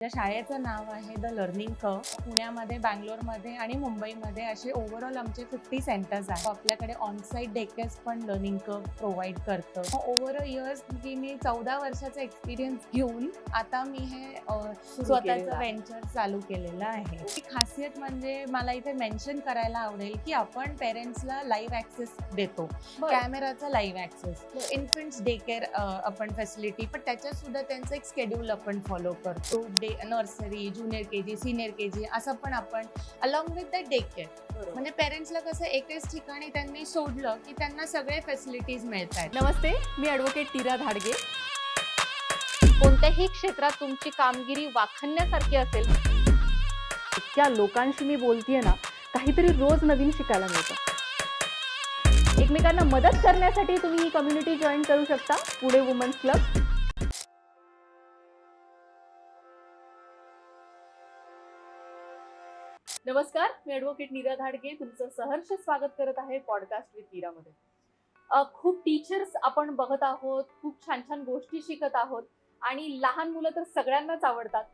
त्या शाळेचं नाव आहे द लर्निंग कर्व. पुण्यामध्ये, बँगलोरमध्ये आणि मुंबईमध्ये असे ओव्हरऑल आमचे 50 सेंटर्स आहेत. आपल्याकडे ऑनसाईट डेकेस पण लर्निंग कर्व प्रोव्हाइड करतं. ओव्हर अ इयर्स मी 14 वर्षाचा एक्सपिरियन्स घेऊन आता मी हे स्वतःचं व्हेंचर चालू केलेलं आहे. ही खासियत म्हणजे मला इथे मेन्शन करायला आवडेल की आपण पेरेंट्सला लाईव्ह ऍक्सेस देतो. कॅमेराचा live access, infants day care आपण फॅसिलिटी, पण त्याच्यात सुद्धा त्यांचं एक शेड्यूल आपण फॉलो करतो. Nursery, junior KG, senior KG असं पण आपण along with the day care. म्हणजे पेरेंट्सला कसं एकाच ठिकाणी त्यांनी सोडलं की त्यांना सगळे फॅसिलिटीज मिळतात. नमस्ते, मी ॲडव्होकेट टीरा धाडगे. कोणत्याही क्षेत्रात तुमची कामगिरी वाखाणण्यासारखी असेल, इतक्या लोकांशी मी बोलतेय ना, काहीतरी रोज नवीन शिकायला मिळतं. एकमेकांना मदत करण्यासाठी तुम्ही ही कम्युनिटी जॉईन करू शकता, पुणे वुमन्स क्लब. नमस्कार, मी ॲडव्होकेट नीरा धाडगे तुमचं सहर्ष स्वागत करत आहे पॉडकास्ट विथ नीरामध्ये. खूप टीचर्स आपण बघत आहोत, खूप छान छान गोष्टी शिकत आहोत आणि लहान मुलं तर सगळ्यांनाच आवडतात.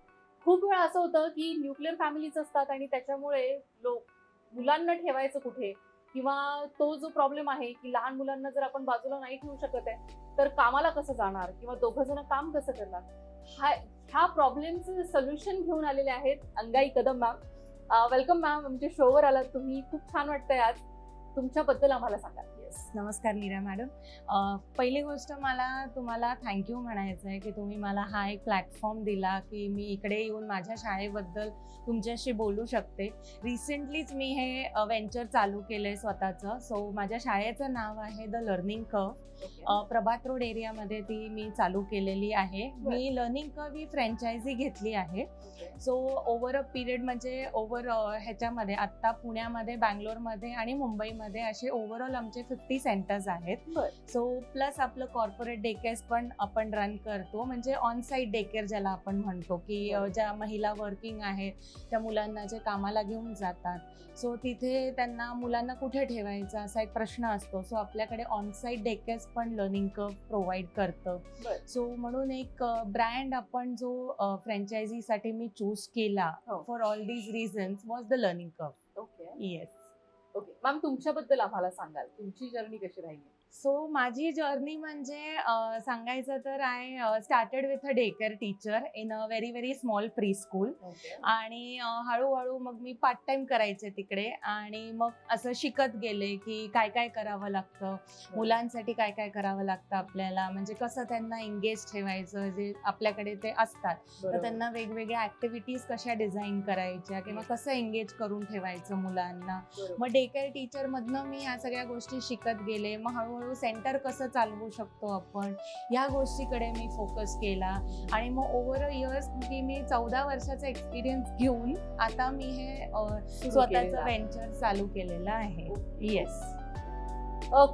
खूप वेळा असं होतं की न्यूक्लिअर फॅमिलीज असतात आणि त्याच्यामुळे मुलांना ठेवायचं कुठे, किंवा तो जो प्रॉब्लेम आहे की लहान मुलांना जर आपण बाजूला नाही ठेवू शकत आहे तर कामाला कसं जाणार किंवा दोघं जण काम कसं करणार, ह्या प्रॉब्लेमचं सोल्युशन घेऊन आलेले आहेत अंगाई कदम मॅम. वेलकम मॅम, आमच्या शोवर आलात तुम्ही. खूप छान वाटतंय आज. तुमच्याबद्दल आम्हाला सांगा. नमस्कार नीरा मॅडम. पहिली गोष्ट मला तुम्हाला थँक्यू म्हणायचं आहे की तुम्ही मला हा एक प्लॅटफॉर्म दिला की मी इकडे येऊन माझ्या शाळेबद्दल तुमच्याशी बोलू शकते. रिसेंटलीच मी हे व्हेंचर चालू केलंय स्वतःचं. सो माझ्या शाळेचं नाव आहे the learning curve. Prabhat road एरियामध्ये ती मी चालू केलेली आहे. मी लर्निंग कर्व ही फ्रँचायझी घेतली आहे. सो ओव्हर अ पिरियड म्हणजे ह्याच्यामध्ये आत्ता पुण्यामध्ये, बँगलोरमध्ये आणि मुंबईमध्ये असे ओव्हरऑल आमचे 50 सेंटर्स आहेत. सो प्लस आपलं कॉर्पोरेट डे केअर्स पण आपण रन करतो. म्हणजे ऑन साईट डे केअर ज्याला आपण म्हणतो की ज्या महिला वर्किंग आहेत त्या मुलांना जे कामाला घेऊन जातात, सो तिथे त्यांना मुलांना कुठे ठेवायचा असा एक प्रश्न असतो. सो आपल्याकडे ऑन साईट डे केअर्स पण लर्निंग कर्व प्रोव्हाइड करतं. सो म्हणून एक ब्रँड आपण जो फ्रँचायझीसाठी मी चूज केला for all these reasons was the learning curve. Yes. Okay ma'am, तुमच्याबद्दल आम्हाला सांगाल, तुमची जर्नी कशी राहिली? सो माझी जर्नी म्हणजे सांगायचं तर I started with a day care teacher in a very very small pre school. आणि हळूहळू मग मी पार्ट टाइम करायचे तिकडे आणि मग असं शिकत गेले की काय काय करावं लागतं मुलांसाठी, काय काय करावं लागतं आपल्याला, म्हणजे कसं त्यांना एंगेज ठेवायचं जे आपल्याकडे ते असतात, तर त्यांना वेगवेगळ्या ऍक्टिव्हिटीज कशा डिझाईन करायच्या किंवा कसं एंगेज करून ठेवायचं मुलांना. मग डे केअर टीचर मधनं मी ह्या सगळ्या गोष्टी शिकत गेले. मग हळूहळू सेंटर कसं चालवू शकतो आपण, ह्या गोष्टीकडे मी फोकस केला. आणि मग ओव्हर अ इयर्स मी 14 वर्षाचा एक्सपिरियन्स घेऊन आता मी हे स्वतःचं व्हेंचर चालू केलेलं आहे. येस.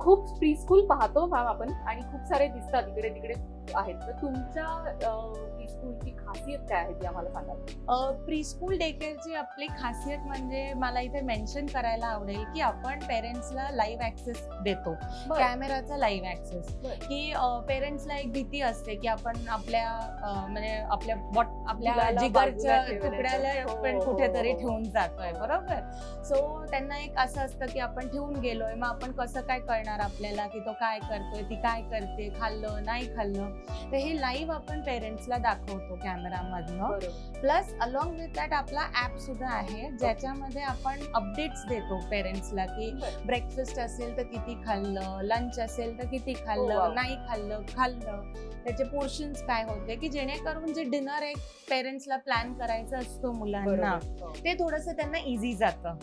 खूप प्री स्कूल पाहतो मॅम आपण आणि खूप सारे दिसतात इकडे तिकडे आहेत, तर तुमच्या प्री स्कूलची खासियत काय आहे ती आम्हाला सांगा. प्री स्कूल डे केअरची आपली खासियत म्हणजे मला इथे मेन्शन करायला आवडेल की आपण पेरेंट्सला लाईव्ह ऍक्सेस देतो. कॅमेराचा लाईव्ह ऍक्सेस, की पेरेंट्सला एक भीती असते की आपण आपल्या म्हणजे आपल्या जिगरच्या तुकड्याला आपण कुठेतरी ठेवून जातोय, बरोबर. सो त्यांना एक असं असतं की आपण ठेवून गेलोय, मग आपण कसं काय कळणार आपल्याला की तो काय करतोय, ती काय करते, खाल्लं नाही खाल्लं. तर हे लाईव्ह आपण पेरेंट्सला दाखवतो कॅमेरामधनं. प्लस अलॉंग विथ दॅट आपला ऍप सुद्धा आहे ज्याच्यामध्ये आपण अपडेट्स देतो पेरेंट्सला की ब्रेकफास्ट असेल तर किती खाल्लं, लंच असेल तर किती खाल्लं, नाही खाल्लं, त्याचे पोर्शन्स काय होते, की जेणेकरून जे डिनर एक पेरेंट्सला प्लॅन करायचं असतो मुलांना, ते थोडंसं त्यांना इझी जातं.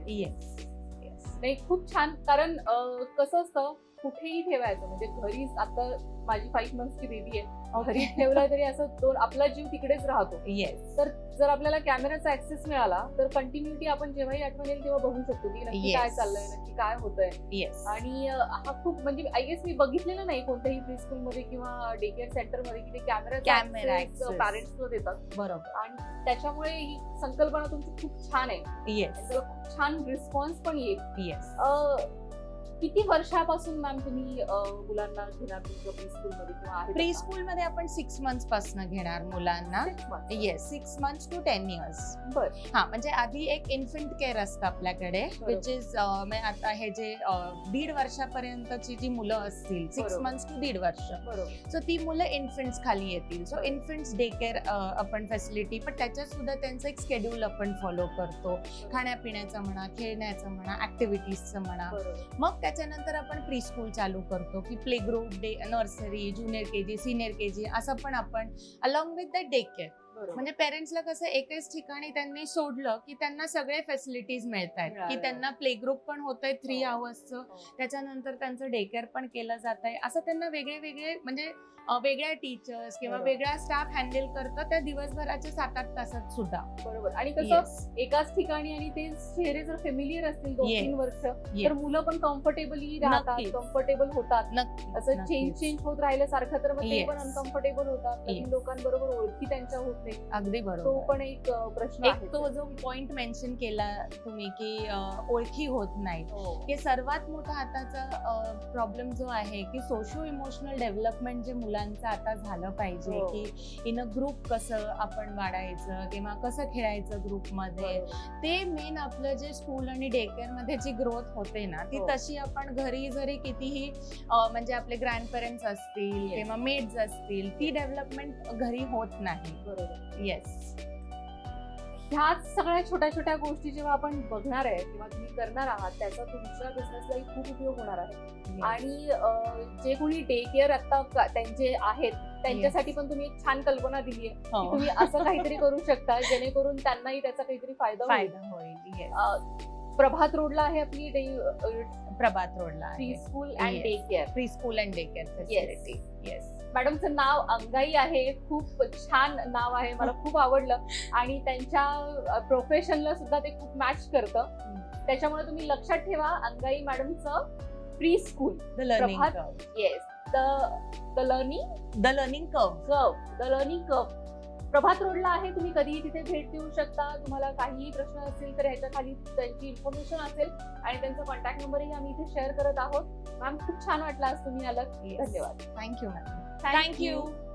येस. नाही, खूप छान. कारण कसं असतं, कुठेही ठेवायचं म्हणजे घरी, आता माझी 5 मंथ्सची बेबी आहे, घरी ठेवला तरी असं आपला जीव तिकडेच राहतो. येस. तर जर आपल्याला कॅमेराचा ऍक्सेस मिळाला तर कंटिन्युटी आपण जेव्हाही आठवण येईल तेव्हा बघू शकतो की नक्की काय चाललंय, नक्की काय होतंय. येस. आणि हा खूप म्हणजे आय गेस मी बघितलेलं नाही कोणत्याही प्री स्कूल मध्ये किंवा डे केअर सेंटर मध्ये की ते कॅमेरा पॅरेंट्सला देतात. बरोबर. आणि त्याच्यामुळे ही संकल्पना तुमची खूप छान आहे. येस. खूप छान रिस्पॉन्स पण येईल. येस. किती वर्षापासून मॅम तुम्ही मुलांना घेणार तुमच्या प्री स्कूल मध्ये किंवा आहे प्री स्कूल मध्ये आपण 6 मंथ्स पासून घेणार मुलांना. Yes, 6 months to 10 years. बर. हा, म्हणजे आधी एक इन्फंट केअर असतं आपल्याकडे, विच इज आता हे जे 1.5 वर्षापर्यंतची जी मुलं असतील, 6 बरोबर. मंथ्स टू 1.5 वर्ष, बरोबर. सो ती मुलं इन्फंट्स खाली येतील. सो इन्फंट्स डे केअर आपण फॅसिलिटी, पण त्याच्यात सुद्धा त्यांचं एक शेड्यूल आपण फॉलो करतो. खाण्यापिण्याचं म्हणा, खेळण्याचं म्हणा, ऍक्टिव्हिटीजचं म्हणा. बरोबर. मग त्याच्यानंतर आपण प्री स्कूल चालू करतो की play group, day nursery, junior KG, senior KG, असं पण आपण along with the day care. बरोबर. म्हणजे पेरेंट्सला कसं एकाच ठिकाणी त्यांनी सोडलं की त्यांना सगळे फॅसिलिटीज मिळत आहेत, की मिळालं. त्यांना प्ले ग्रुप पण होत आहे 3 हो. आवर्सचं, हो. त्याच्यानंतर त्यांचं डे केअर पण केलं जात आहे. असं त्यांना वेगळे वेगळे म्हणजे वेगळ्या टीचर्स किंवा बरोबर. वेगळा स्टाफ हँडल करतं त्या दिवसभराच्या 7-8 तासात सुद्धा. बरोबर. आणि कसं Yes. एकाच ठिकाणी आणि ते चेहरे जर फेमिलियर असतील 2-3 Yes. वर्ष, तर Yes. मुलं पण कम्फर्टेबली राहतात, नक्कीच. कम्फर्टेबल होतात. नक्की असं चेंज होत राहिलं सारखं तर मग ते Yes. पण अनकम्फर्टेबल होतात. नवीन Yes. लोकांबरोबर ओळखी त्यांच्या होत नाही. अगदी तो बरोबर. पण एक प्रश्न एक आहे. तो जो पॉइंट मेन्शन केला तुम्ही की ओळखी होत नाही, हो. की सर्वात मोठा आताचा प्रॉब्लेम जो आहे की सोशो इमोशनल डेव्हलपमेंट जे मुलांचं आता झालं पाहिजे, हो. की इन अ ग्रुप कसं आपण वाढायचं किंवा कसं खेळायचं ग्रुपमध्ये, बरोबर. ते मेन आपलं जे स्कूल आणि डे केअर मध्ये जी ग्रोथ होते ना, ती हो. तशी आपण घरी जरी कितीही म्हणजे आपले ग्रँड पेरेंट्स असतील Yes. किंवा मेड्स असतील, ती डेव्हलपमेंट घरी होत नाही. बरोबर. येस. ह्याच सगळ्या छोट्या छोट्या गोष्टी जेव्हा आपण बघणार आहे किंवा तुम्ही करणार आहात, त्याचा तुमच्या बिझनेसलाही खूप उपयोग होणार आहे. आणि जे कोणी डे केअर आता त्यांचे आहेत त्यांच्यासाठी पण तुम्ही एक छान कल्पना दिली आहे की हो. तुम्ही असं काहीतरी करू शकता जेणेकरून त्यांनाही त्याचा काहीतरी फायदा होईल. फायदा होईल. Yes. प्रभात रोडला आहे आपली प्रभात रोडला प्री आहे school and Yes. Day care. Pre school and day care facility. Yes. मॅडमचं नाव अंगाई आहे, खूप छान नाव आहे, मला खूप आवडलं. आणि त्यांच्या प्रोफेशनला सुद्धा ते खूप मॅच करतं. त्याच्यामुळे तुम्ही लक्षात ठेवा अंगाई मॅडमचं pre school. The learning Prabhat- curve. Yes, the learning the learning curve. Prabhat रोडला आहे. तुम्ही कधीही तिथे भेट देऊ शकता. तुम्हाला काहीही प्रश्न असतील तर ह्याच्या खाली त्यांची इन्फॉर्मेशन असेल आणि त्यांचा कॉन्टॅक्ट नंबरही आम्ही इथे शेअर करत आहोत. मॅम, खूप छान वाटलं आज तुम्ही आलात. धन्यवाद. Thank you ma'am. Thank thank you.